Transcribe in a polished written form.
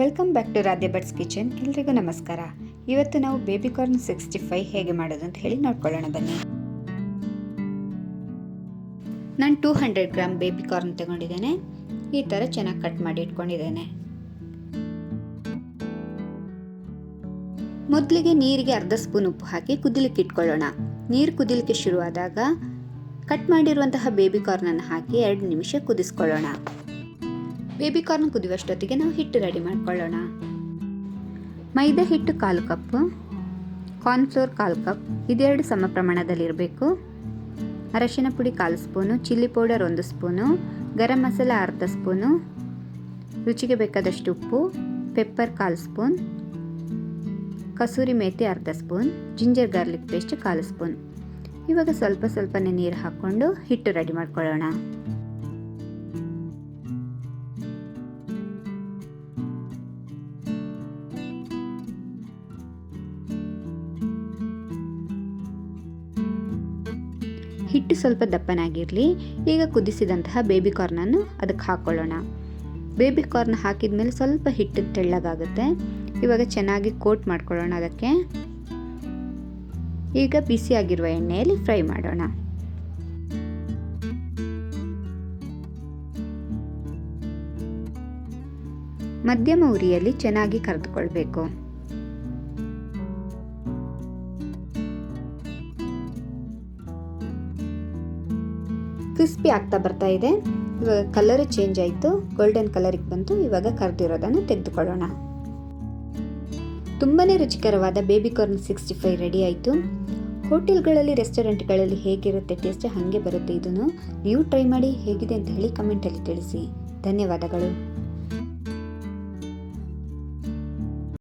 Welcome back to Radhe Bhat's kitchen. ಎಲ್ರಿಗೂ ನಮಸ್ಕಾರ. ಇವತ್ತು ನಾವು ಬೇಬಿ ಕಾರ್ನ್ 65 ಹೇಗೆ ಮಾಡೋದು ಅಂತ ಹೇಳಿ ನೋಡ್ಕೊಳ್ಳೋಣ ಬನ್ನಿ. ನಾನು 200 ಗ್ರಾಮ್ ಬೇಬಿ ಕಾರ್ನ್ ತಗೊಂಡಿದ್ದೇನೆ. ಈ ಥರ ಚೆನ್ನಾಗಿ ಕಟ್ ಮಾಡಿ ಇಟ್ಕೊಂಡಿದ್ದೇನೆ. ಮೊದಲಿಗೆ ನೀರಿಗೆ ಅರ್ಧ ಸ್ಪೂನ್ ಉಪ್ಪು ಹಾಕಿ ಕುದಿಲಿಕ್ಕೆ ಇಟ್ಕೊಳ್ಳೋಣ. ನೀರು ಕುದಿಲಿಕ್ಕೆ ಶುರುವಾದಾಗ ಕಟ್ ಮಾಡಿರುವಂತಹ ಬೇಬಿ ಕಾರ್ನನ್ನು ಹಾಕಿ 2 ನಿಮಿಷ ಕುದಿಸ್ಕೊಳ್ಳೋಣ. ಬೇಬಿ ಕಾರ್ನ್ ಕುದಿಯುವಷ್ಟೊತ್ತಿಗೆ ನಾವು ಹಿಟ್ಟು ರೆಡಿ ಮಾಡ್ಕೊಳ್ಳೋಣ. ಮೈದಾ ಹಿಟ್ಟು 1/4 ಕಪ್, ಕಾರ್ನ್ಫ್ಲೋರ್ 1/4 ಕಪ್, ಇದೆರಡು ಸಮ ಪ್ರಮಾಣದಲ್ಲಿರಬೇಕು. ಅರಶಿನ ಪುಡಿ 1/4 spoon, chilli powder 1 spoon, garam masala ಅರ್ಧ ಸ್ಪೂನು, ರುಚಿಗೆ ಬೇಕಾದಷ್ಟು ಉಪ್ಪು, ಪೆಪ್ಪರ್ 1/4 ಸ್ಪೂನ್, ಕಸೂರಿ ಮೇಥಿ ಅರ್ಧ spoon, ginger garlic paste 1/4 spoon. ಇವಾಗ ಸ್ವಲ್ಪನೇ ನೀರು ಹಾಕ್ಕೊಂಡು ಹಿಟ್ಟು ರೆಡಿ ಮಾಡ್ಕೊಳ್ಳೋಣ. ಹಿಟ್ಟು ಸ್ವಲ್ಪ ದಪ್ಪನಾಗಿರಲಿ. ಈಗ ಕುದಿಸಿದಂತಹ ಬೇಬಿ ಕಾರ್ನನ್ನು ಅದಕ್ಕೆ ಹಾಕ್ಕೊಳ್ಳೋಣ. ಬೇಬಿ ಕಾರ್ನ್ ಹಾಕಿದ ಮೇಲೆ ಸ್ವಲ್ಪ ಹಿಟ್ಟು ತೆಳ್ಳಗಾಗುತ್ತೆ. ಇವಾಗ ಚೆನ್ನಾಗಿ ಕೋಟ್ ಮಾಡ್ಕೊಳ್ಳೋಣ. ಅದಕ್ಕೆ ಈಗ ಬಿಸಿಯಾಗಿರುವ ಎಣ್ಣೆಯಲ್ಲಿ ಫ್ರೈ ಮಾಡೋಣ. ಮಧ್ಯಮ ಉರಿಯಲ್ಲಿ ಚೆನ್ನಾಗಿ ಕರೆದುಕೊಳ್ಬೇಕು. ಕ್ರಿಸ್ಪಿ ಆಗ್ತಾ ಬರ್ತಾ ಇದೆ. ಇವಾಗ ಕಲರ್ ಚೇಂಜ್ ಆಯಿತು, ಗೋಲ್ಡನ್ ಕಲರಿಗೆ ಬಂತು. ಇವಾಗ ಕರೆದಿರೋದನ್ನು ತೆಗೆದುಕೊಳ್ಳೋಣ. ತುಂಬಾನೇ ರುಚಿಕರವಾದ ಬೇಬಿ ಕಾರ್ನ್ 65 ರೆಡಿ ಆಯಿತು. ಹೋಟೆಲ್ಗಳಲ್ಲಿ, ರೆಸ್ಟೋರೆಂಟ್ಗಳಲ್ಲಿ ಹೇಗಿರುತ್ತೆ ಟೇಸ್ಟ್ ಹಾಗೆ ಬರುತ್ತೆ. ಇದನ್ನು ನೀವು ಟ್ರೈ ಮಾಡಿ ಹೇಗಿದೆ ಅಂತ ಹೇಳಿ ಕಮೆಂಟಲ್ಲಿ ತಿಳಿಸಿ. ಧನ್ಯವಾದಗಳು.